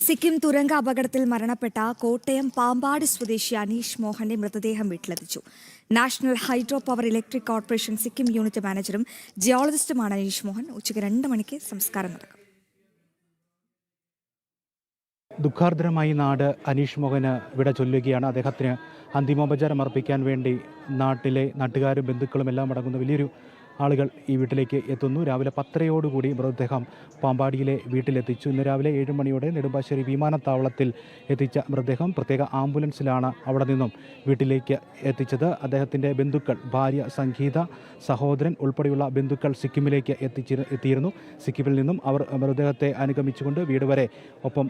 സിക്കിം തുരങ്ക അപകടത്തിൽ മരണപ്പെട്ട കോട്ടയം പാമ്പാട് സ്വദേശി അനീഷ് മോഹന്റെ മൃതദേഹം വീട്ടിലെത്തിച്ചു. National hydro power electric corporation Sikkim unit മാനേജറും ജിയോളജിസ്റ്റുമാണ് അനീഷ് മോഹൻ. ഉച്ചയ്ക്ക് 2 മണിക്ക് സംസ്കാരം നടക്കും. ദുഃഖാർദ്രമായി നാട് അനീഷ് മോഹന് വിട ചൊല്ലുകയാണ്. അദ്ദേഹത്തിന് അന്തിമോപചാരം അർപ്പിക്കാൻ വേണ്ടി നാട്ടുകാരും ബന്ധുക്കളും എല്ലാം അടങ്ങുന്ന വലിയൊരു ആളുകൾ ഈ വീട്ടിലേക്ക് എത്തുന്നു. രാവിലെ 10:30 മൃതദേഹം പാമ്പാടിയിലെ വീട്ടിലെത്തിച്ചു. ഇന്ന് രാവിലെ 7 മണിയോടെ നെടുമ്പാശ്ശേരി വിമാനത്താവളത്തിൽ എത്തിച്ച മൃതദേഹം പ്രത്യേക ആംബുലൻസിലാണ് അവിടെ നിന്നും വീട്ടിലേക്ക് എത്തിച്ചത്. അദ്ദേഹത്തിൻ്റെ ബന്ധുക്കൾ, ഭാര്യ സംഗീത, സഹോദരൻ ഉൾപ്പെടെയുള്ള ബന്ധുക്കൾ സിക്കിമിലേക്ക് എത്തിയിരുന്നു. സിക്കിമിൽ നിന്നും അവർ മൃതദേഹത്തെ അനുഗമിച്ചുകൊണ്ട് വീട് വരെ ഒപ്പം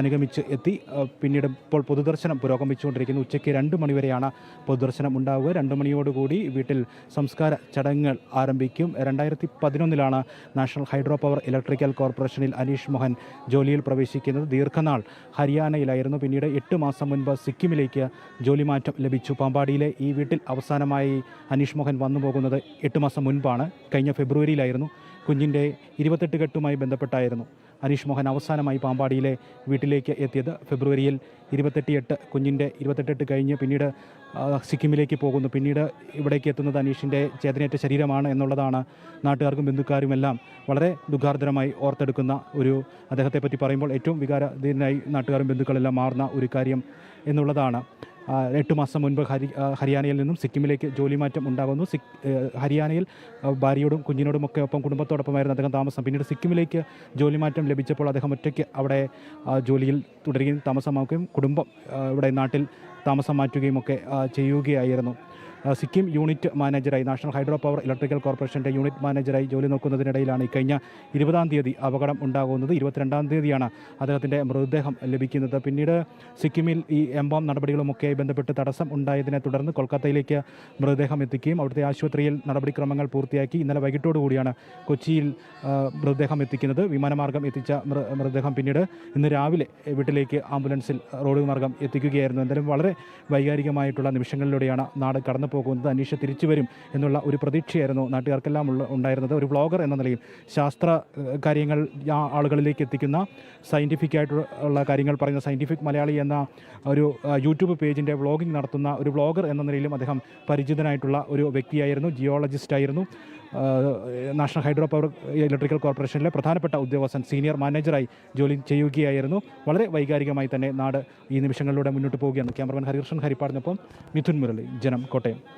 അനുഗമിച്ച് എത്തി. പിന്നീട് ഇപ്പോൾ പൊതുദർശനം പുരോഗമിച്ചുകൊണ്ടിരിക്കുന്നു. ഉച്ചയ്ക്ക് 2 മണിവരെയാണ് പൊതുദർശനം ഉണ്ടാവുക. 2 മണിയോടുകൂടി വീട്ടിൽ സംസ്കാര ചടങ്ങുകൾ ആരംഭിക്കും. 2011 നാഷണൽ ഹൈഡ്രോ പവർ ഇലക്ട്രിക്കൽ കോർപ്പറേഷനിൽ അനീഷ് മോഹൻ ജോലിയിൽ പ്രവേശിക്കുന്നത്. ദീർഘനാൾ ഹരിയാനയിലായിരുന്നു. പിന്നീട് 8 മാസം മുൻപ് സിക്കിമിലേക്ക് ജോലി മാറ്റം ലഭിച്ചു. പാമ്പാടിയിലെ ഈ വീട്ടിൽ അവസാനമായി അനീഷ് മോഹൻ വന്നു പോകുന്നത് 8 മാസം മുൻപാണ്. കഴിഞ്ഞ ഫെബ്രുവരിയിലായിരുന്നു. കുഞ്ഞിൻ്റെ 28 കെട്ടുമായി ബന്ധപ്പെട്ടായിരുന്നു അനീഷ് മോഹൻ അവസാനമായി പാമ്പാടിയിലെ വീട്ടിലേക്ക് എത്തിയത്. ഫെബ്രുവരിയിൽ 28 കുഞ്ഞിൻ്റെ 28 കഴിഞ്ഞ് പിന്നീട് സിക്കിമിലേക്ക് പോകുന്നു. പിന്നീട് ഇവിടേക്ക് എത്തുന്നത് അനീഷിൻ്റെ ചേതനയേറ്റ ശരീരമാണ് എന്നുള്ളതാണ് നാട്ടുകാർക്കും ബന്ധുക്കാരുമെല്ലാം വളരെ ദുഃഖാർദ്രമായി ഓർത്തെടുക്കുന്ന അദ്ദേഹത്തെപ്പറ്റി പറയുമ്പോൾ ഏറ്റവും വികാരധീരനായി നാട്ടുകാരും ബന്ധുക്കളെല്ലാം മാറുന്ന ഒരു കാര്യം എന്നുള്ളതാണ്. 8 മാസം മുൻപ് ഹരിയാനയിൽ നിന്നും സിക്കിമിലേക്ക് ജോലി മാറ്റം ഉണ്ടാകുന്നു. ഹരിയാനയിൽ ഭാര്യയോടും കുഞ്ഞിനോടുമൊക്കെ ഒപ്പം കുടുംബത്തോടൊപ്പമായിരുന്നു അദ്ദേഹം താമസം. പിന്നീട് സിക്കിമിലേക്ക് ജോലി മാറ്റം ലഭിച്ചപ്പോൾ അദ്ദേഹം ഒറ്റയ്ക്ക് അവിടെ ജോലിയിൽ തുടരുകയും താമസമാക്കുകയും കുടുംബം ഇവിടെ നാട്ടിൽ താമസം മാറ്റുകയും ഒക്കെ ചെയ്യുകയായിരുന്നു. സിക്കിം യൂണിറ്റ് മാനേജറായി, നാഷണൽ ഹൈഡ്രോ പവർ ഇലക്ട്രിക്കൽ കോർപ്പറേഷൻ്റെ യൂണിറ്റ് മാനേജറായി ജോലി നോക്കുന്നതിനിടയിലാണ് കഴിഞ്ഞ 20-ാം തീയതി അപകടം ഉണ്ടാകുന്നത്. 22-ാം തീയതിയാണ് അദ്ദേഹത്തിൻ്റെ മൃതദേഹം ലഭിക്കുന്നത്. പിന്നീട് സിക്കിമിൽ ഈ എംബാം നടപടികളുമൊക്കെയായി ബന്ധപ്പെട്ട് തടസ്സം ഉണ്ടായതിനെ തുടർന്ന് കൊൽക്കത്തയിലേക്ക് മൃതദേഹം എത്തിക്കുകയും അവിടുത്തെ ആശുപത്രിയിൽ നടപടിക്രമങ്ങൾ പൂർത്തിയാക്കി ഇന്നലെ വൈകിട്ടോടുകൂടിയാണ് കൊച്ചിയിൽ മൃതദേഹം എത്തിക്കുന്നത്. വിമാനമാർഗം എത്തിച്ച മൃതദേഹം പിന്നീട് ഇന്ന് രാവിലെ വീട്ടിലേക്ക് ആംബുലൻസിൽ റോഡ് മാർഗം എത്തിക്കുകയായിരുന്നു. എന്തായാലും വളരെ വൈകാരികമായിട്ടുള്ള നിമിഷങ്ങളിലൂടെയാണ് നാട് കടന്നു പോകുന്നത്. അനീഷ് തിരിച്ചു വരും എന്നുള്ള ഒരു പ്രതീക്ഷയായിരുന്നു നാട്ടുകാർക്കെല്ലാം ഉണ്ടായിരുന്നത്. ഒരു വ്ളോഗർ എന്ന നിലയിൽ ശാസ്ത്ര കാര്യങ്ങൾ ആളുകളിലേക്ക് എത്തിക്കുന്ന, സയൻറ്റിഫിക് ആയിട്ടുള്ള കാര്യങ്ങൾ പറയുന്ന സയൻറ്റിഫിക് മലയാളി എന്ന ഒരു യൂട്യൂബ് പേജിൻ്റെ വ്ളോഗിംഗ് നടത്തുന്ന ഒരു വ്ളോഗർ എന്ന നിലയിലും അദ്ദേഹം പരിചിതനായിട്ടുള്ള ഒരു വ്യക്തിയായിരുന്നു. ജിയോളജിസ്റ്റ് ആയിരുന്നു. നാഷണൽ ഹൈഡ്രോ പവർ ഇലക്ട്രിക്കൽ കോർപ്പറേഷനിലെ പ്രധാനപ്പെട്ട ഉദ്യോഗസ്ഥൻ, സീനിയർ മാനേജറായി ജോലി ചെയ്യുകയായിരുന്നു. വളരെ വൈകാരികമായി തന്നെ നാട് ഈ നിമിഷങ്ങളിലൂടെ മുന്നോട്ട് പോവുകയാണ്. ക്യാമറമാൻ ഹരികൃഷ്ണൻ ഹരിപ്പാടിനൊപ്പം മിഥുൻ മുരളി, ജനം, കോട്ടയം.